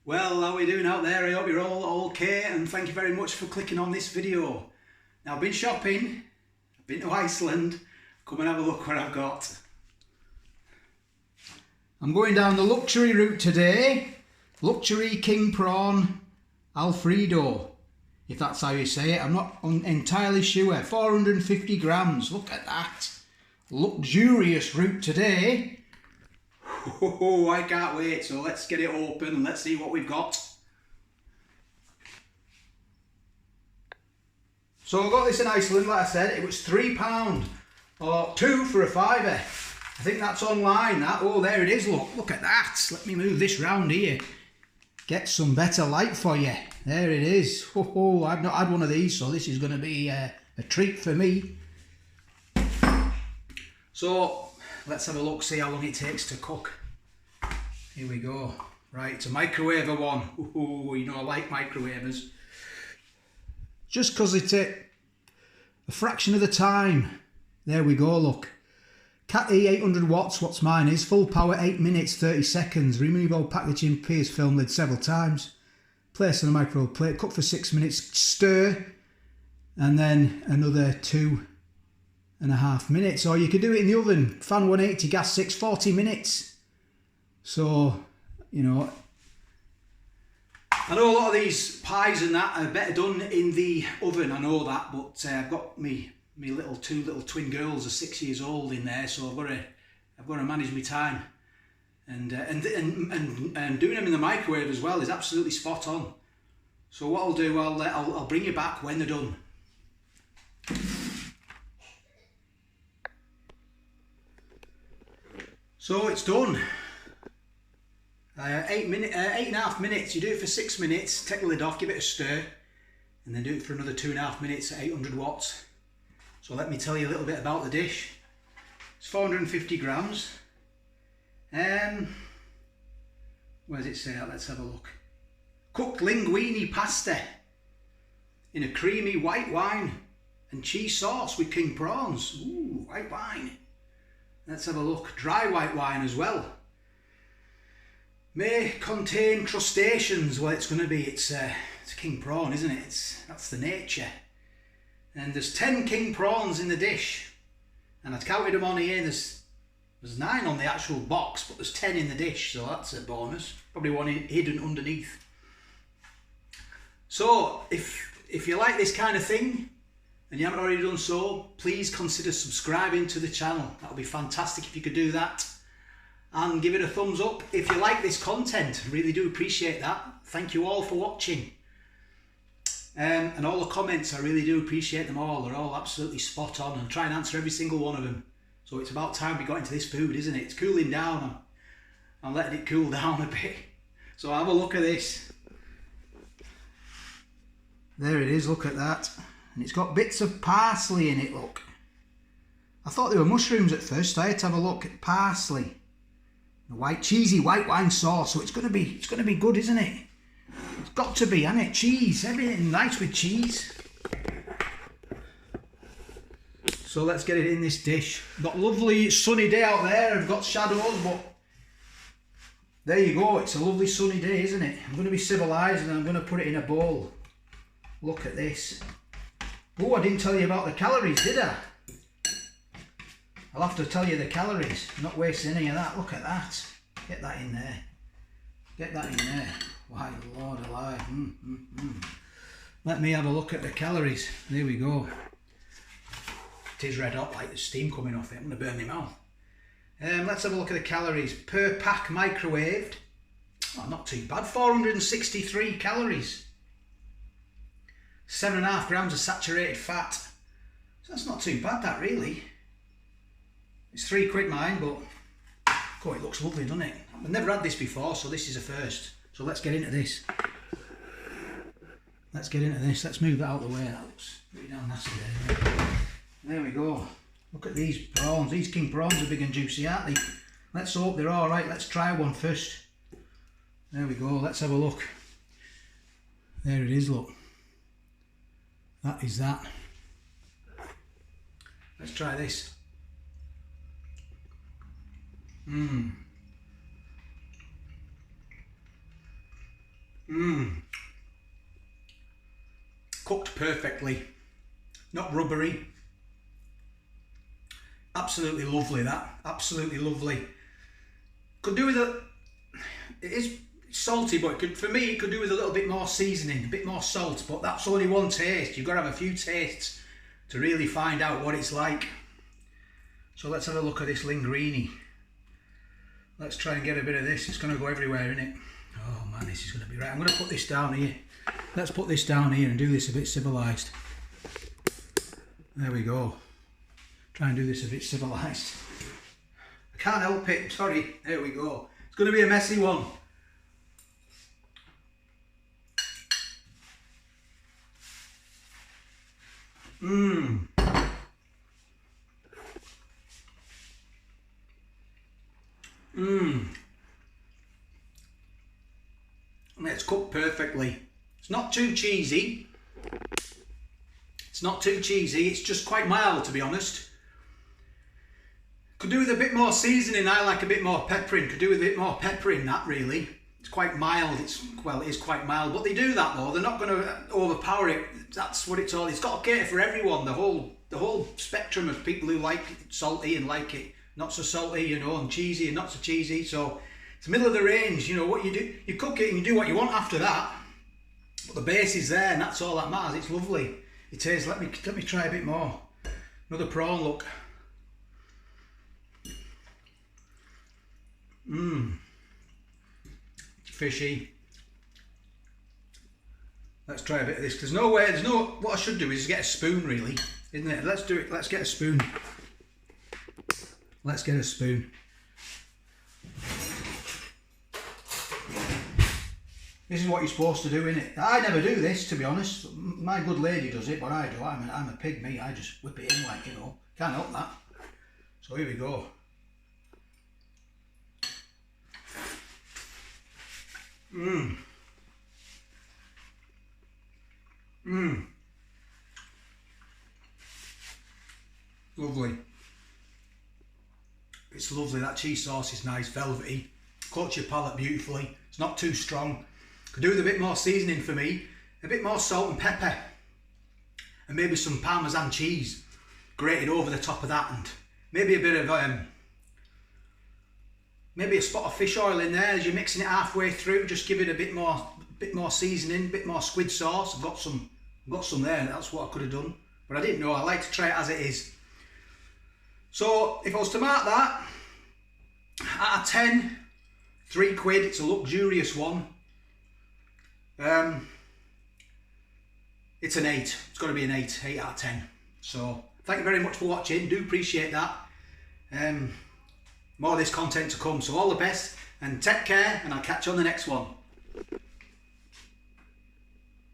Well, how are we doing out there? I hope you're all okay, and thank you very much for clicking on this video. Now, I've been shopping, I've been to Iceland. Come and have a look what I've got. I'm going down the luxury route today. Luxury king prawn Alfredo, if that's how you say it. I'm not entirely sure. 450 grams, look at that. Luxurious route today. Oh, I can't wait. So let's get it open and let's see what we've got. So I got this in Iceland, like I said. It was £3 or £2 for a fiver. I think that's online, that. Oh, there it is, look at that. Let me move this round here. Get some better light for you. There it is. Oh, I've not had one of these, so this is going to be a treat for me. So let's have a look, see how long it takes to cook. Here we go. Right, it's a microwaver one. Ooh, you know I like microwavers. Just because it takes a fraction of the time. There we go, look. Cat E 800 watts, what's mine is. Full power, 8 minutes, 30 seconds. Remove all packaging, pierce film lid several times. Place on a microwave plate, cook for 6 minutes, stir, and then another 2.5 minutes. Or you could do it in the oven, fan 180, gas 6, 40 minutes. So, you know, I know a lot of these pies and that are better done in the oven, I know that, but I've got me two little twin girls are 6 years old in there, so I've got to manage my time, and doing them in the microwave as well is absolutely spot on. So what I'll do, I'll bring you back when they're done. So it's done. 8.5 minutes. You do it for 6 minutes. Take the lid off, give it a stir, and then do it for another 2.5 minutes at 800 watts. So let me tell you a little bit about the dish. It's 450 grams. Where does it say? Let's have a look. Cooked linguine pasta in a creamy white wine and cheese sauce with king prawns. Ooh, white wine. Let's have a look. Dry white wine as well. May contain crustaceans. Well, it's going to be. It's king prawn, isn't it? That's the nature. And there's 10 king prawns in the dish, and I've counted them on here. There's 9 on the actual box, but there's 10 in the dish, so that's a bonus. Probably one hidden underneath. So if you like this kind of thing and you haven't already done so, please consider subscribing to the channel. That would be fantastic if you could do that, and give it a thumbs up if you like this content. I really do appreciate that. Thank you all for watching. And all the comments, I really do appreciate them all. They're all absolutely spot on, and try and answer every single one of them. So it's about time we got into this food, isn't it? It's cooling down. I'm letting it cool down a bit. So have a look at this. There it is, look at that. And it's got bits of parsley in it, look. I thought they were mushrooms at first. I had to have a look at parsley. The cheesy white wine sauce. So it's gonna be good, isn't it? It's got to be, hasn't it? Cheese, everything nice with cheese. So let's get it in this dish. Got a lovely sunny day out there. I've got shadows, but there you go. It's a lovely sunny day, isn't it? I'm going to be civilised and I'm going to put it in a bowl. Look at this. Oh, I didn't tell you about the calories, did I? I'll have to tell you the calories. I'm not wasting any of that. Look at that. Get that in there. Get that in there. Why, Lord alive. Let me have a look at the calories. There we go. It is red hot, like there's steam coming off it. I'm going to burn my mouth. Let's have a look at the calories. Per pack microwaved. Oh, not too bad. 463 calories. 7.5 grams of saturated fat. So that's not too bad, that really. It's £3 mine, but oh, it looks lovely, doesn't it? I've never had this before, so this is a first. So let's get into this. Let's get into this. Let's move that out of the way. That looks pretty damn nasty there. There we go. Look at these prawns. These king prawns are big and juicy, aren't they? Let's hope they're all right. Let's try one first. There we go. Let's have a look. There it is, look. That is that. Let's try this. Cooked perfectly, not rubbery. Absolutely lovely, that. Absolutely lovely. Could do with it is salty, but for me it could do with a little bit more seasoning, a bit more salt, but that's only one taste. You've got to have a few tastes to really find out what it's like. So let's have a look at this linguine. Let's try and get a bit of this. It's going to go everywhere, isn't it? Oh man, this is going to be right. I'm going to put this down here. Let's put this down here and do this a bit civilised. There we go. Try and do this a bit civilised. I can't help it, sorry. There we go. It's going to be a messy one. And it's cooked perfectly. It's not too cheesy. It's not too cheesy. It's just quite mild, to be honest. Could do with a bit more seasoning. I like a bit more peppering. Could do with a bit more pepper in that, really. It's quite mild. Well, it is quite mild, but they do that though. They're not going to overpower it. That's what it's all. It's got to cater for everyone. The whole spectrum of people who like it salty and like it not so salty, you know, and cheesy and not so cheesy. So it's middle of the range. You know what you do. You cook it and you do what you want after that. But the base is there, and that's all that matters. It's lovely. It is. Let me try a bit more. Another prawn, look. Fishy. Let's try a bit of this. There's no, what I should do is get a spoon, really, isn't it? Let's do it. Let's get a spoon. Let's get a spoon. This is what you're supposed to do, isn't it? I never do this, to be honest. My good lady does it, but I do. I'm a pig, me. I just whip it in like, you know. Can't help that. So here we go. Lovely. It's lovely. That cheese sauce is nice, velvety. Coats your palate beautifully. It's not too strong. Could do with a bit more seasoning for me. A bit more salt and pepper. And maybe some Parmesan cheese grated over the top of that, and maybe a bit of maybe a spot of fish oil in there as you're mixing it halfway through. Just give it a bit more seasoning, a bit more squid sauce. I've got some there. That's what I could have done, but I didn't know. I like to try it as it is. So if I was to mark that out of 10, £3. It's a luxurious one. It's an 8. It's got to be an 8 out of 10. So thank you very much for watching. Do appreciate that. More of this content to come. So all the best and take care, and I'll catch you on the next one.